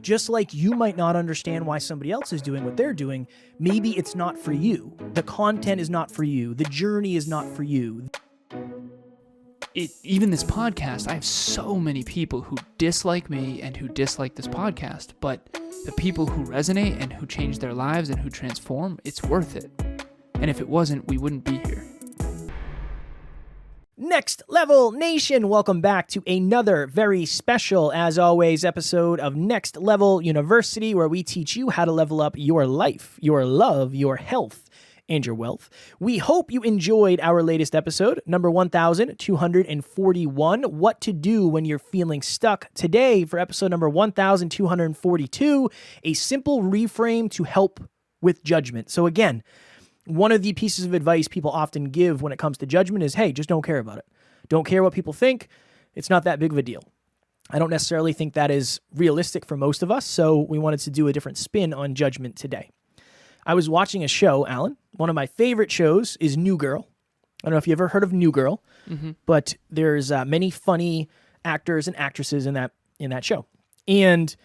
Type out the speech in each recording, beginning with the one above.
Just like you might not understand why somebody else is doing what they're doing, maybe it's not for you. The content is not for you. The journey is not for you. Even this podcast, I have so many people who dislike me and who dislike this podcast, but the people who resonate and who change their lives and who transform, it's worth it. And if it wasn't, we wouldn't be here. Next Level Nation, welcome back to another very special, as always, episode of Next Level University, where we teach you how to level up your life, your love, your health, and your wealth. We hope you enjoyed our latest episode, number 1241, What to Do When You're Feeling Stuck. Today, for episode number 1242, a simple reframe to help with judgment. So again, one of the pieces of advice people often give when it comes to judgment is, hey, just don't care about it. Don't care what people think. It's not that big of a deal. I don't necessarily think that is realistic for most of us, so we wanted to do a different spin on judgment today. I was watching a show, Alan. One of my favorite shows is New Girl. I don't know if you ever heard of New Girl, but there's many funny actors and actresses in that show. And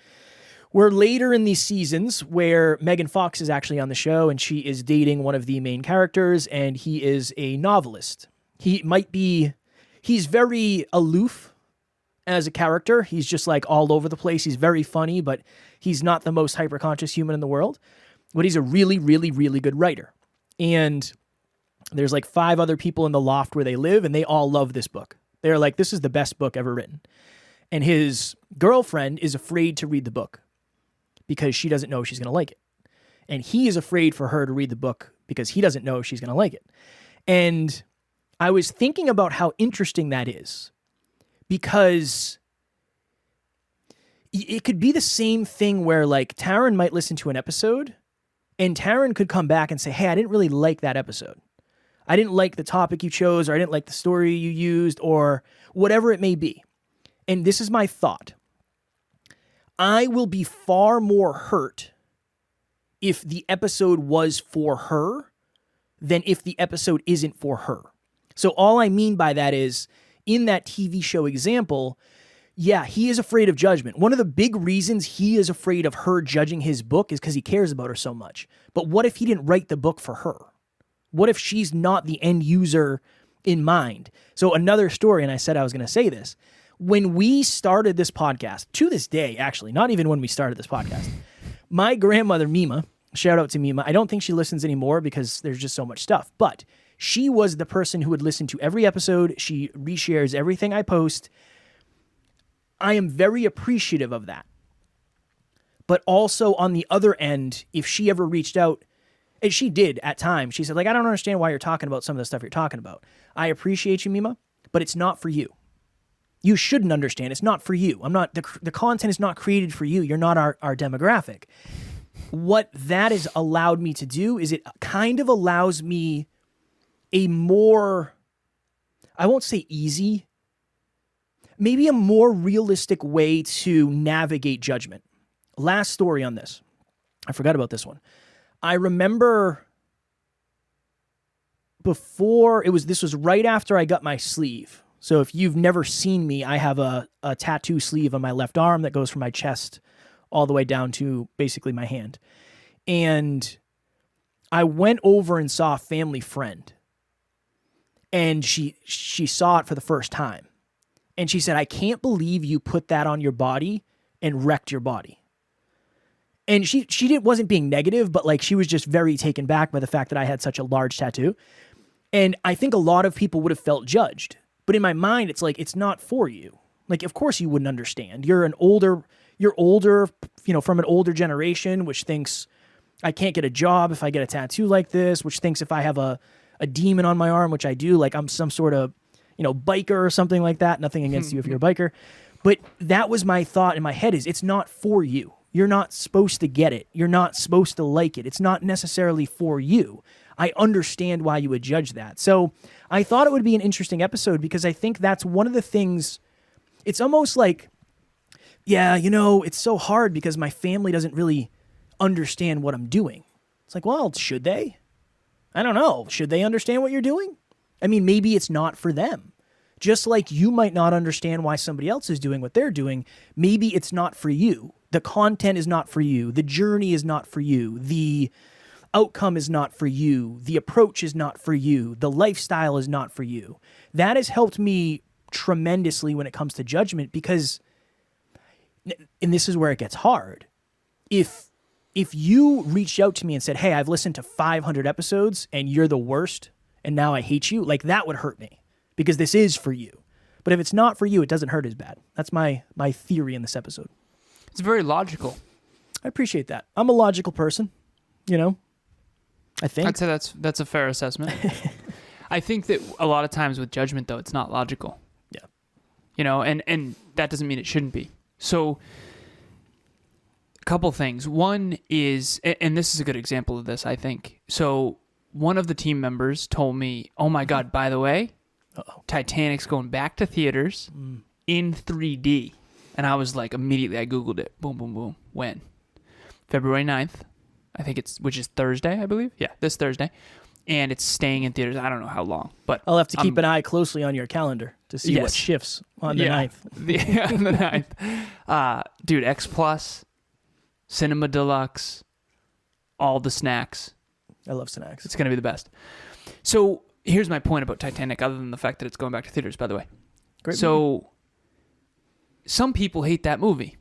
we're later in these seasons where Megan Fox is actually on the show, and she is dating one of the main characters, and he is a novelist. He's very aloof as a character. He's just like all over the place. He's very funny, but he's not the most hyper-conscious human in the world. But he's a really, really, really good writer. And there's like 5 other people in the loft where they live, and they all love this book. They're like, this is the best book ever written. And his girlfriend is afraid to read the book because she doesn't know she's going to like it. And he is afraid for her to read the book because he doesn't know she's going to like it. And I was thinking about how interesting that is, because it could be the same thing where like Taryn might listen to an episode and Taryn could come back and say, hey, I didn't really like that episode. I didn't like the topic you chose, or I didn't like the story you used, or whatever it may be. And this is my thought. I will be far more hurt if the episode was for her than if the episode isn't for her. So all I mean by that is, in that TV show example, yeah, he is afraid of judgment. One of the big reasons he is afraid of her judging his book is because he cares about her so much. But what if he didn't write the book for her? What if she's not the end user in mind? So another story, and I said I was going to say this. When we started this podcast, to this day, actually, not even when we started this podcast, my grandmother, Mima, shout out to Mima. I don't think she listens anymore because there's just so much stuff, but she was the person who would listen to every episode. She reshares everything I post. I am very appreciative of that. But also on the other end, if she ever reached out, and she did at times, she said, like, I don't understand why you're talking about some of the stuff you're talking about. I appreciate you, Mima, but it's not for you. You shouldn't understand. It's not for you. The content is not created for you. You're not our demographic. What that has allowed me to do is it kind of allows me a more, I won't say easy, maybe a more realistic way to navigate judgment. Last story on this. I forgot about this one. I remember this was right after I got my sleeve. So if you've never seen me, I have a tattoo sleeve on my left arm that goes from my chest all the way down to basically my hand. And I went over and saw a family friend. And she saw it for the first time. And she said, I can't believe you put that on your body and wrecked your body. And she wasn't being negative, but like she was just very taken back by the fact that I had such a large tattoo. And I think a lot of people would have felt judged. But in my mind, it's like, it's not for you. Like, of course you wouldn't understand. You're older, from an older generation, which thinks I can't get a job if I get a tattoo like this, which thinks if I have a demon on my arm, which I do, like I'm some sort of, biker or something like that. Nothing against you if you're a biker. But that was my thought in my head, is it's not for you. You're not supposed to get it. You're not supposed to like it. It's not necessarily for you. I understand why you would judge that. So I thought it would be an interesting episode because I think that's one of the things. It's almost like, yeah, it's so hard because my family doesn't really understand what I'm doing. It's like, well, should they? I don't know. Should they understand what you're doing? I mean, maybe it's not for them. Just like you might not understand why somebody else is doing what they're doing, maybe it's not for you. the content is not for you, the journey is not for you, the outcome is not for you, the approach is not for you, the lifestyle is not for you. That has helped me tremendously when it comes to judgment, because, and this is where it gets hard, if you reached out to me and said, hey, I've listened to 500 episodes and you're the worst and now I hate you, like, that would hurt me, because this is for you. But if it's not for you, it doesn't hurt as bad. That's my theory in this episode. It's very logical. I appreciate that. I'm a logical person, I think. I'd say that's a fair assessment. I think that a lot of times with judgment, though, it's not logical. Yeah. And that doesn't mean it shouldn't be. So a couple things. One is, and this is a good example of this, I think. So one of the team members told me, oh my God, by the way, Titanic's going back to theaters in 3D. And I was like, immediately I Googled it. Boom, boom, boom. When? February 9th. I think which is Thursday, I believe. Yeah, this Thursday. And it's staying in theaters. I don't know how long, but I'll have to keep an eye closely on your calendar to see what shifts on the 9th. On the 9th. Dude, X Plus, Cinema Deluxe, all the snacks. I love snacks. It's going to be the best. So here's my point about Titanic, other than the fact that it's going back to theaters, by the way. Great movie. Some people hate that movie,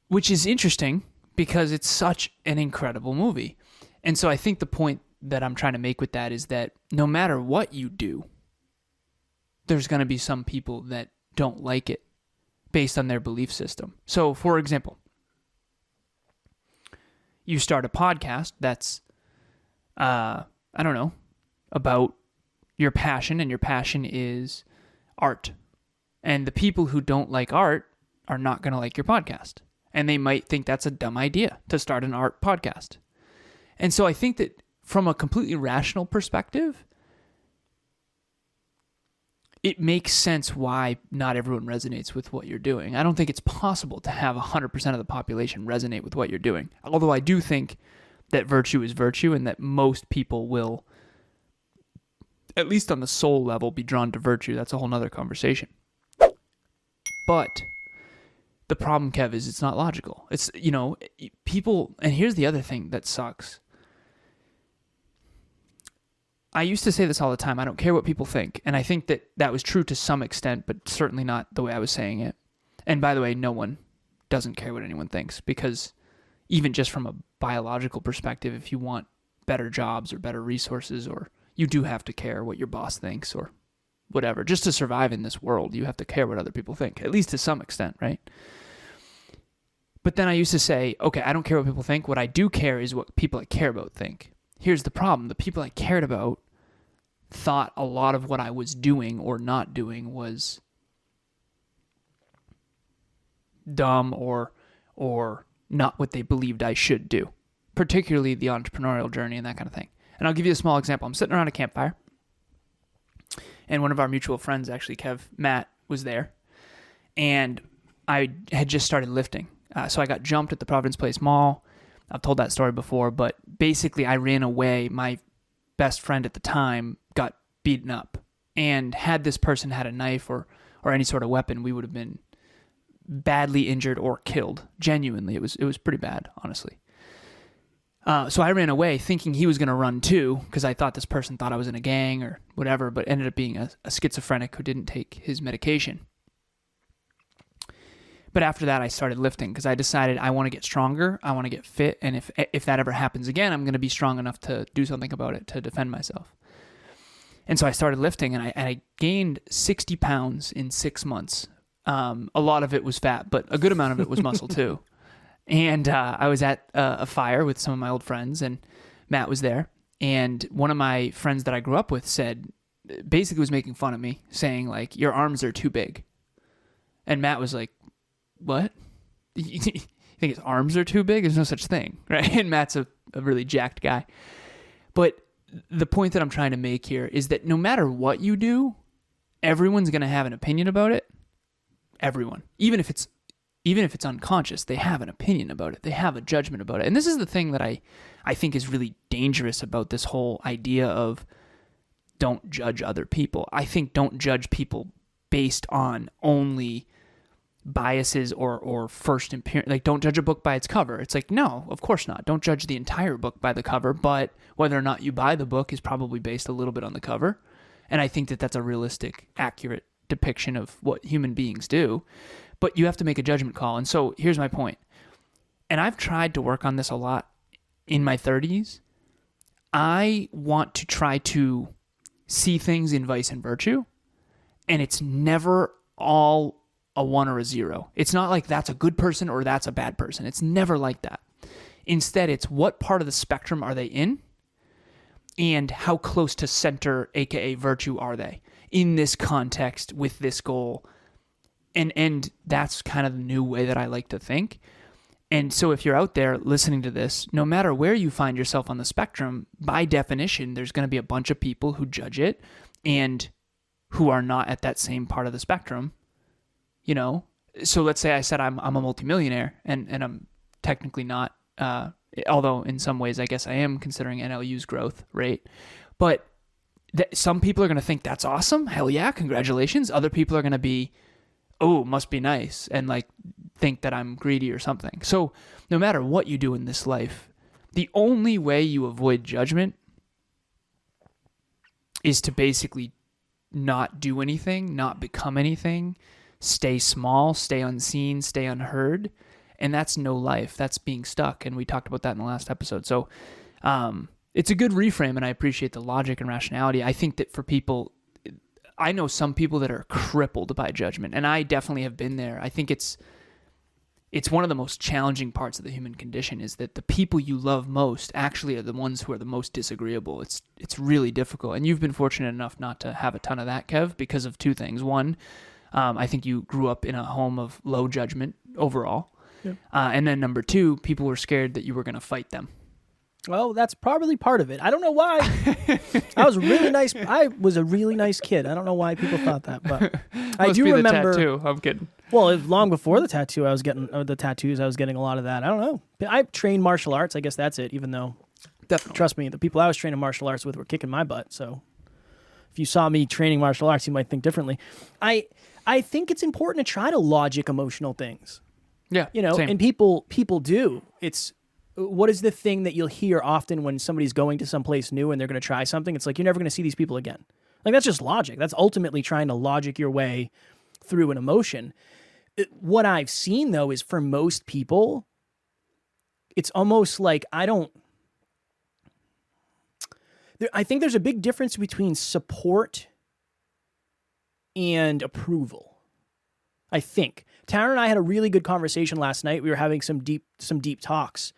which is interesting because it's such an incredible movie. And so I think the point that I'm trying to make with that is that no matter what you do, there's going to be some people that don't like it based on their belief system. So, for example, you start a podcast that's, I don't know, about your passion, and your passion is art. And the people who don't like art are not going to like your podcast. And they might think that's a dumb idea to start an art podcast. And so I think that from a completely rational perspective, it makes sense why not everyone resonates with what you're doing. I don't think it's possible to have 100% of the population resonate with what you're doing. Although I do think that virtue is virtue, and that most people will, at least on the soul level, be drawn to virtue. That's a whole nother conversation. But the problem, Kev, is it's not logical. It's, people, and here's the other thing that sucks. I used to say this all the time. I don't care what people think. And I think that was true to some extent, but certainly not the way I was saying it. And by the way, no one doesn't care what anyone thinks, because even just from a biological perspective, if you want better jobs or better resources, or you do have to care what your boss thinks or whatever. Just to survive in this world, you have to care what other people think, at least to some extent, right? But then I used to say, okay, I don't care what people think. What I do care is what people I care about think. Here's the problem. The people I cared about thought a lot of what I was doing or not doing was dumb or not what they believed I should do, particularly the entrepreneurial journey and that kind of thing. And I'll give you a small example. I'm sitting around a campfire, and one of our mutual friends, actually, Matt, was there, and I had just started lifting. So I got jumped at the Providence Place Mall. I've told that story before, but basically I ran away. My best friend at the time got beaten up, and had this person had a knife or any sort of weapon, we would have been badly injured or killed. Genuinely, it was pretty bad, honestly. So I ran away thinking he was going to run too, because I thought this person thought I was in a gang or whatever, but ended up being a schizophrenic who didn't take his medication. But after that, I started lifting because I decided I want to get stronger, I want to get fit, and if that ever happens again, I'm going to be strong enough to do something about it, to defend myself. And so I started lifting, and I gained 60 pounds in 6 months. A lot of it was fat, but a good amount of it was muscle too. And I was at a fire with some of my old friends, and Matt was there. And one of my friends that I grew up with basically was making fun of me, saying, like, your arms are too big. And Matt was like, what? You think his arms are too big? There's no such thing, right? And Matt's a really jacked guy. But the point that I'm trying to make here is that no matter what you do, everyone's going to have an opinion about it. Everyone. Even if it's unconscious, they have an opinion about it. They have a judgment about it. And this is the thing that I think is really dangerous about this whole idea of don't judge other people. I think don't judge people based on only biases or first appearance. Like, don't judge a book by its cover. It's like, no, of course not. Don't judge the entire book by the cover, but whether or not you buy the book is probably based a little bit on the cover. And I think that that's a realistic, accurate depiction of what human beings do. But you have to make a judgment call. And so here's my point. And I've tried to work on this a lot in my 30s. I want to try to see things in vice and virtue, and it's never all a 1 or a 0. It's not like that's a good person or that's a bad person. It's never like that. Instead, it's what part of the spectrum are they in, and how close to center, aka virtue, are they in this context with this goal. And that's kind of the new way that I like to think. And so if you're out there listening to this, no matter where you find yourself on the spectrum, by definition, there's going to be a bunch of people who judge it and who are not at that same part of the spectrum, you know? So let's say I said I'm a multimillionaire and I'm technically not, although in some ways I guess I am considering NLU's growth rate. But some people are going to think that's awesome. Hell yeah, congratulations. Other people are going to be, oh, must be nice, and like think that I'm greedy or something. So no matter what you do in this life, the only way you avoid judgment is to basically not do anything, not become anything, stay small, stay unseen, stay unheard. And that's no life. That's being stuck. And we talked about that in the last episode. So it's a good reframe, and I appreciate the logic and rationality. I think that for people, I know some people that are crippled by judgment, and I definitely have been there. I think it's one of the most challenging parts of the human condition, is that the people you love most actually are the ones who are the most disagreeable. It's really difficult. And you've been fortunate enough not to have a ton of that, Kev, because of two things. One, I think you grew up in a home of low judgment overall. Yep. And then number two, people were scared that you were going to fight them. Well, that's probably part of it. I don't know why. I was really nice. I was a really nice kid. I don't know why people thought that, but I do remember. The tattoo. I'm kidding. Well, long before the tattoo, I was getting the tattoos. I was getting a lot of that. I don't know. I trained martial arts. I guess that's it. Even though, definitely, trust me, the people I was training martial arts with were kicking my butt. So, if you saw me training martial arts, you might think differently. I think it's important to try to logic emotional things. Yeah, you know, same. and people do. It's what is the thing that you'll hear often when somebody's going to someplace new and they're going to try something? It's like, you're never going to see these people again. Like, that's just logic. That's ultimately trying to logic your way through an emotion. What I've seen, though, is for most people, it's almost like I think there's a big difference between support and approval. I think. Tara and I had a really good conversation last night. We were having some deep talks.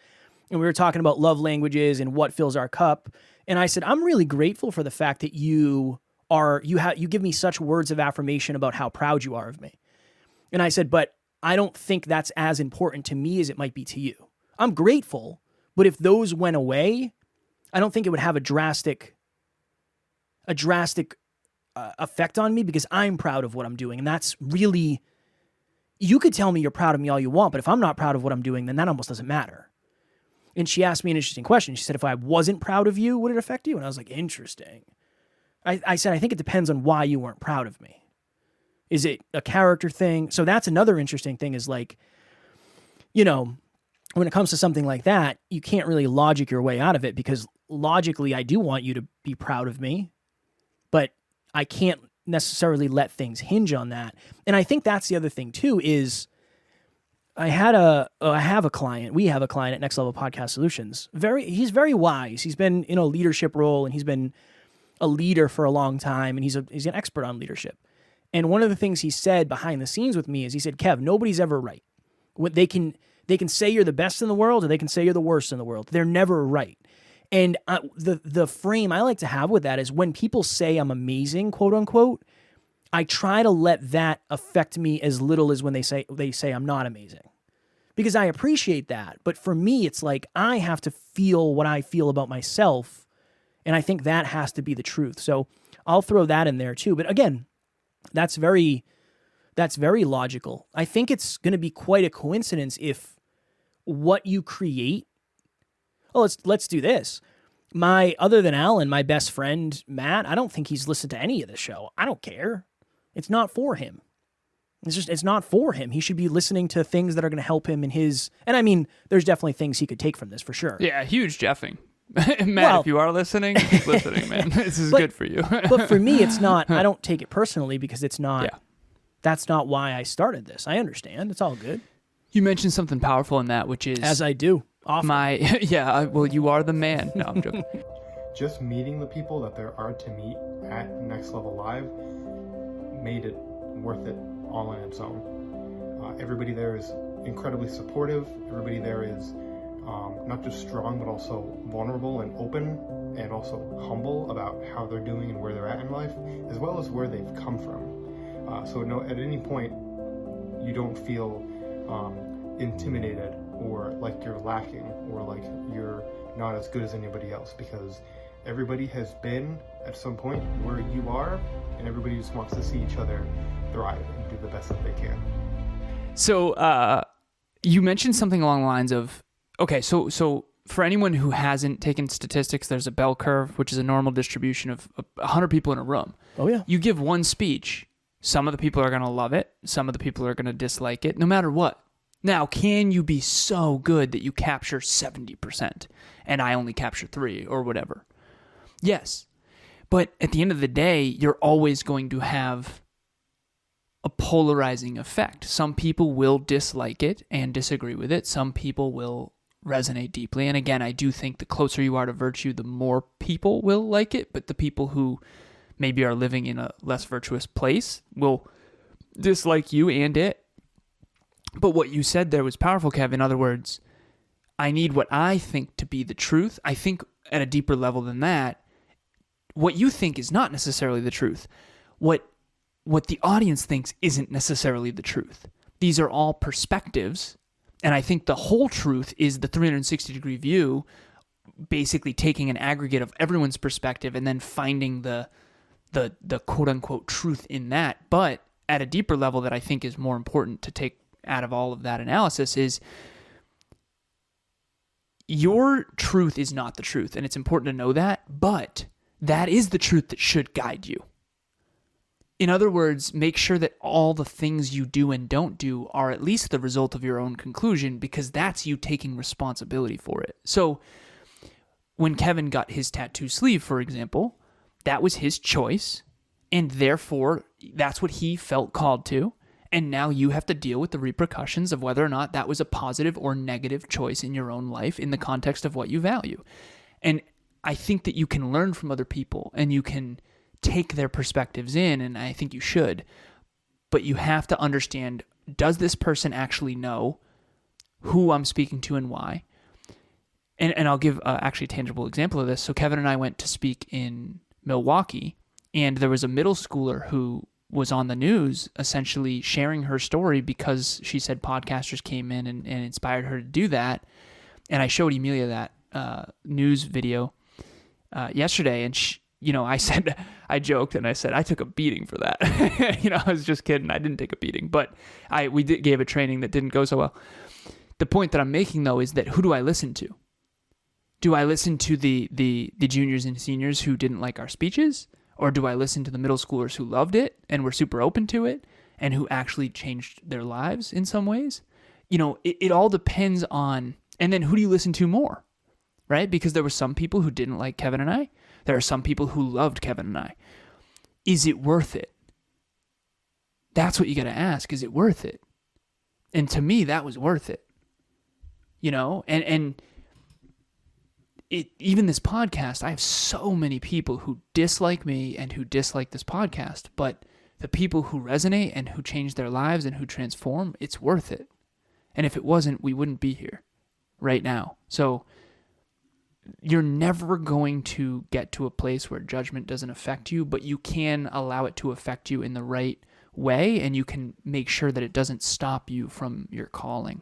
And we were talking about love languages and what fills our cup. And I said, I'm really grateful for the fact that you give me such words of affirmation about how proud you are of me. And I said, but I don't think that's as important to me as it might be to you. I'm grateful, but if those went away, I don't think it would have a drastic effect on me, because I'm proud of what I'm doing. And that's really, you could tell me you're proud of me all you want, but if I'm not proud of what I'm doing, then that almost doesn't matter. And she asked me an interesting question. She said, if I wasn't proud of you, would it affect you? And I was like, interesting. I said, I think it depends on why you weren't proud of me. Is it a character thing? So that's another interesting thing, is like, you know, when it comes to something like that, you can't really logic your way out of it, because logically I do want you to be proud of me, but I can't necessarily let things hinge on that. And I think that's the other thing too, is we have a client at Next Level Podcast Solutions. He's very wise. He's been in a leadership role, and he's been a leader for a long time, and he's an expert on leadership. And one of the things he said behind the scenes with me is, he said, Kev, nobody's ever right. They can say you're the best in the world, or they can say you're the worst in the world. They're never right. And the frame I like to have with that is, when people say I'm amazing, quote unquote, I try to let that affect me as little as when they say I'm not amazing, because I appreciate that. But for me, it's like, I have to feel what I feel about myself, and I think that has to be the truth. So I'll throw that in there too. But again, that's very logical. I think it's going to be quite a coincidence if what you create. Oh, let's do this. Other than Alan, my best friend Matt, I don't think he's listened to any of the show. I don't care. It's not for him. It's not for him. He should be listening to things that are going to help him in his, and I mean, there's definitely things he could take from this for sure. Yeah, huge Jeffing. Matt, if you are listening, keep listening, man. This is good for you. But for me, it's not, I don't take it personally because it's not, that's not why I started this. I understand. It's all good. You mentioned something powerful in that, which is... As I do. Often. Well, you are the man. No, I'm joking. Just meeting the people that there are to meet at Next Level Live made it worth it all on its own. Everybody there is incredibly supportive. Everybody there is not just strong, but also vulnerable and open, and also humble about how they're doing and where they're at in life, as well as where they've come from. So at any point, you don't feel intimidated or like you're lacking or like you're not as good as anybody else, because everybody has been at some point where you are, and everybody just wants to see each other thrive and do the best that they can. So you mentioned something along the lines of, okay, so for anyone who hasn't taken statistics, there's a bell curve, which is a normal distribution of 100 people in a room. Oh, yeah. You give one speech, some of the people are going to love it, some of the people are going to dislike it, no matter what. Now, can you be so good that you capture 70% and I only capture 3 or whatever? Yes. But at the end of the day, you're always going to have a polarizing effect. Some people will dislike it and disagree with it. Some people will resonate deeply. And again, I do think the closer you are to virtue, the more people will like it. But the people who maybe are living in a less virtuous place will dislike you and it. But what you said there was powerful, Kev. In other words, I need what I think to be the truth. I think at a deeper level than that, what you think is not necessarily the truth. What the audience thinks isn't necessarily the truth. These are all perspectives. And I think the whole truth is the 360-degree view, basically taking an aggregate of everyone's perspective and then finding the quote-unquote truth in that. But at a deeper level that I think is more important to take out of all of that analysis is your truth is not the truth, and it's important to know that, but that is the truth that should guide you. In other words, make sure that all the things you do and don't do are at least the result of your own conclusion, because that's you taking responsibility for it. So when Kevin got his tattoo sleeve, for example, that was his choice, and therefore that's what he felt called to. And now you have to deal with the repercussions of whether or not that was a positive or negative choice in your own life in the context of what you value. And I think that you can learn from other people and you can take their perspectives in, and I think you should. But you have to understand, does this person actually know who I'm speaking to and why? And I'll give actually a tangible example of this. So Kevin and I went to speak in Milwaukee, and there was a middle schooler who was on the news essentially sharing her story because she said podcasters came in and inspired her to do that. And I showed Emilia that news video yesterday, and I joked and I said, I took a beating for that. I was just kidding. I didn't take a beating, but we gave a training that didn't go so well. The point that I'm making, though, is that who do I listen to? Do I listen to the juniors and seniors who didn't like our speeches? Or do I listen to the middle schoolers who loved it and were super open to it and who actually changed their lives in some ways? It all depends on, and then who do you listen to more, right? Because there were some people who didn't like Kevin and I. There are some people who loved Kevin and I. Is it worth it? That's what you got to ask. Is it worth it? And to me, that was worth it. And even this podcast, I have so many people who dislike me and who dislike this podcast, but the people who resonate and who change their lives and who transform, it's worth it. And if it wasn't, we wouldn't be here right now. So you're never going to get to a place where judgment doesn't affect you, but you can allow it to affect you in the right way, and you can make sure that it doesn't stop you from your calling.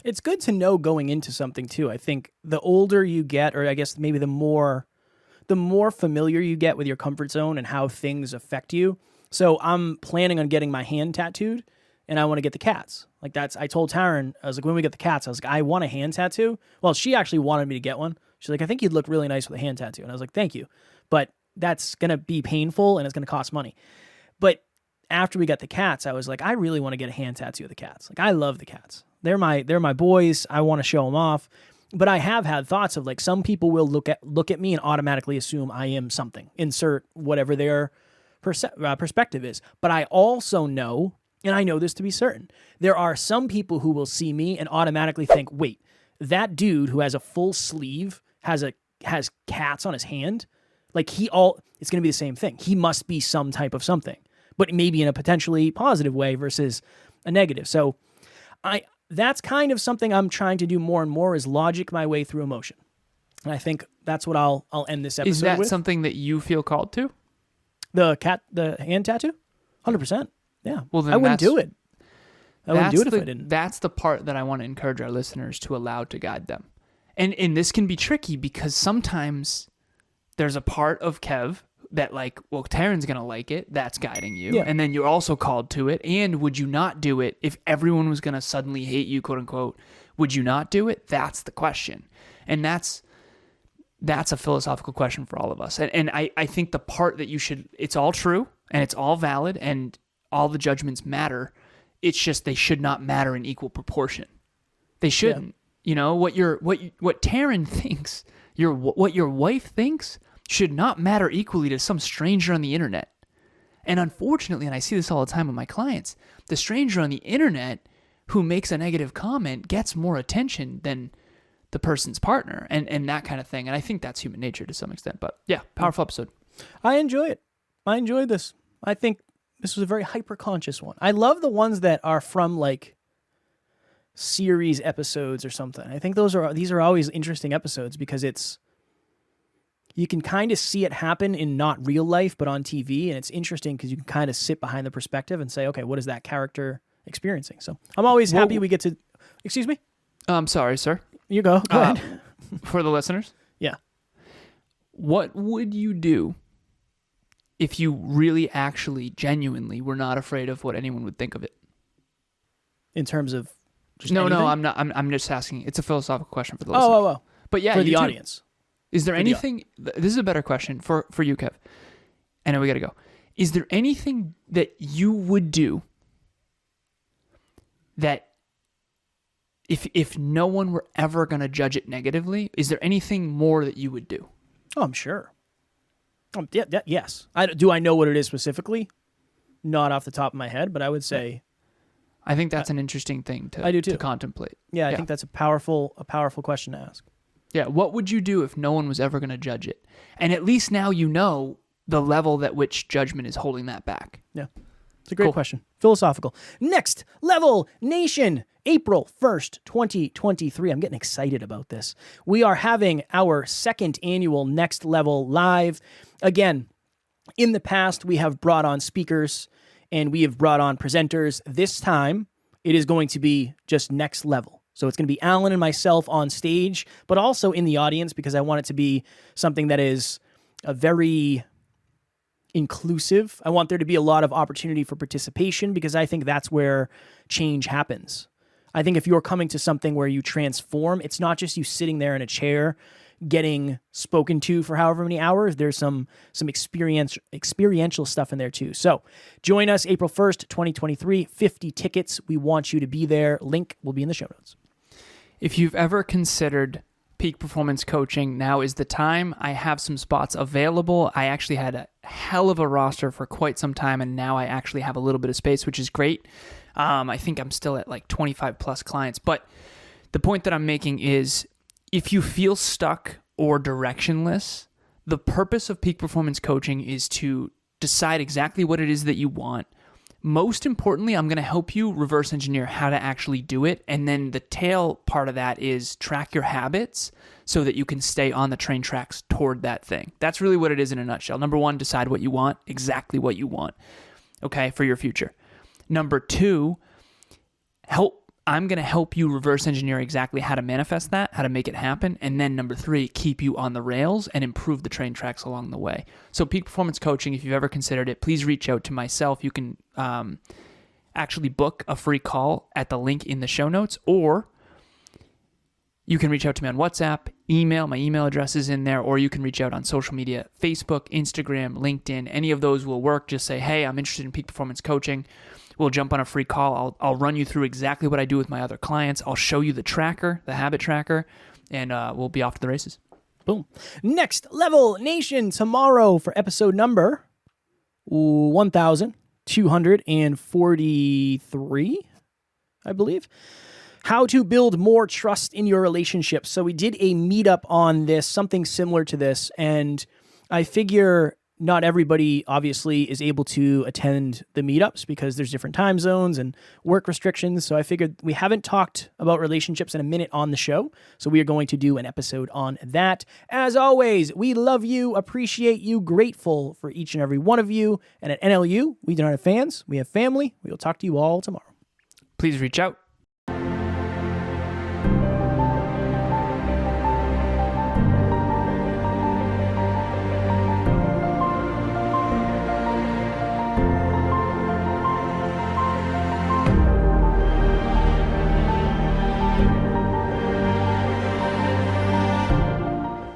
It's good to know going into something too. I think the older you get, or I guess maybe the more familiar you get with your comfort zone and how things affect you. So I'm planning on getting my hand tattooed, and I want to get the cats. I told Taryn, I was like, when we get the cats, I was like, I want a hand tattoo. Well, she actually wanted me to get one. She's like, I think you'd look really nice with a hand tattoo. And I was like, thank you. But that's going to be painful and it's going to cost money. But after we got the cats, I was like, I really want to get a hand tattoo of the cats. Like, I love the cats. They're my boys. I want to show them off. But I have had thoughts of like, some people will look at me and automatically assume I am something. Insert whatever their perspective is. But I also know, and I know this to be certain, there are some people who will see me and automatically think, wait, that dude who has a full sleeve has cats on his hand, like it's going to be the same thing. He must be some type of something, but maybe in a potentially positive way versus a negative. So that's kind of something I'm trying to do more and more, is logic my way through emotion. And I think that's what I'll end this episode with. Is that something that you feel called to? The hand tattoo? 100%. Yeah. Well, then I wouldn't do it. I wouldn't do it if I didn't. That's the part that I want to encourage our listeners to allow to guide them. And this can be tricky because sometimes there's a part of Kev that like, well, Taryn's going to like it. That's guiding you. Yeah. And then you're also called to it. And would you not do it if everyone was going to suddenly hate you, quote unquote? Would you not do it? That's the question. And that's a philosophical question for all of us. And I think the part that it's all true and it's all valid and all the judgments matter. It's just they should not matter in equal proportion. They shouldn't. Yeah. You know, what Taryn thinks, what your wife thinks should not matter equally to some stranger on the internet. And unfortunately, and I see this all the time with my clients, the stranger on the internet who makes a negative comment gets more attention than the person's partner and that kind of thing. And I think that's human nature to some extent. But yeah, powerful episode. I enjoy it. I enjoyed this. I think this was a very hyper-conscious one. I love the ones that are from like series episodes or something. I think these are always interesting episodes because you can kind of see it happen in not real life, but on TV. And it's interesting because you can kind of sit behind the perspective and say, okay, what is that character experiencing? So I'm always happy we get to, excuse me? I'm sorry, sir. You go ahead. For the listeners? Yeah. What would you do if you really, actually, genuinely were not afraid of what anyone would think of it? In terms of just No, anything? I'm not. I'm just asking. It's a philosophical question for the listeners. Oh. But yeah, for the audience. Is there anything? This is a better question for you, Kev. I know we got to go. Is there anything that you would do that if no one were ever going to judge it negatively, is there anything more that you would do? Oh, I'm sure. Yes. Do I know what it is specifically? Not off the top of my head, but I would say... I think that's an interesting thing to contemplate. Yeah, I think that's a powerful question to ask. Yeah, what would you do if no one was ever going to judge it? And at least now you know the level at which judgment is holding that back. Yeah, it's a great question. Philosophical. Next Level Nation, April 1st, 2023. I'm getting excited about this. We are having our second annual Next Level Live. Again, in the past, we have brought on speakers and we have brought on presenters. This time, it is going to be just next level. So it's going to be Alan and myself on stage, but also in the audience because I want it to be something that is a very inclusive. I want there to be a lot of opportunity for participation because I think that's where change happens. I think if you're coming to something where you transform, it's not just you sitting there in a chair getting spoken to for however many hours. There's some experiential stuff in there too. So join us April 1st, 2023, 50 tickets. We want you to be there. Link will be in the show notes. If you've ever considered peak performance coaching, now is the time. I have some spots available. I actually had a hell of a roster for quite some time, and now I actually have a little bit of space, which is great. I think I'm still at like 25 plus clients, but the point that I'm making is if you feel stuck or directionless, the purpose of peak performance coaching is to decide exactly what it is that you want. Most importantly, I'm going to help you reverse engineer how to actually do it. And then the tail part of that is track your habits so that you can stay on the train tracks toward that thing. That's really what it is in a nutshell. Number one, decide what you want, exactly what you want, okay, for your future. Number two, I'm going to help you reverse engineer exactly how to manifest that, how to make it happen. And then number three, keep you on the rails and improve the train tracks along the way. So peak performance coaching, if you've ever considered it, please reach out to myself. You can actually book a free call at the link in the show notes, or you can reach out to me on WhatsApp, email. My email address is in there, or you can reach out on social media, Facebook, Instagram, LinkedIn. Any of those will work. Just say, hey, I'm interested in peak performance coaching. We'll jump on a free call. I'll run you through exactly what I do with my other clients. I'll show you the tracker, the habit tracker, and we'll be off to the races. Boom. Next Level Nation tomorrow for episode number 1243, I believe. How to build more trust in your relationships. So we did a meetup on this, something similar to this, and I figure not everybody obviously is able to attend the meetups because there's different time zones and work restrictions. So I figured we haven't talked about relationships in a minute on the show. So we are going to do an episode on that. As always, we love you, appreciate you, grateful for each and every one of you. And at NLU, we do not have fans, we have family. We will talk to you all tomorrow. Please reach out.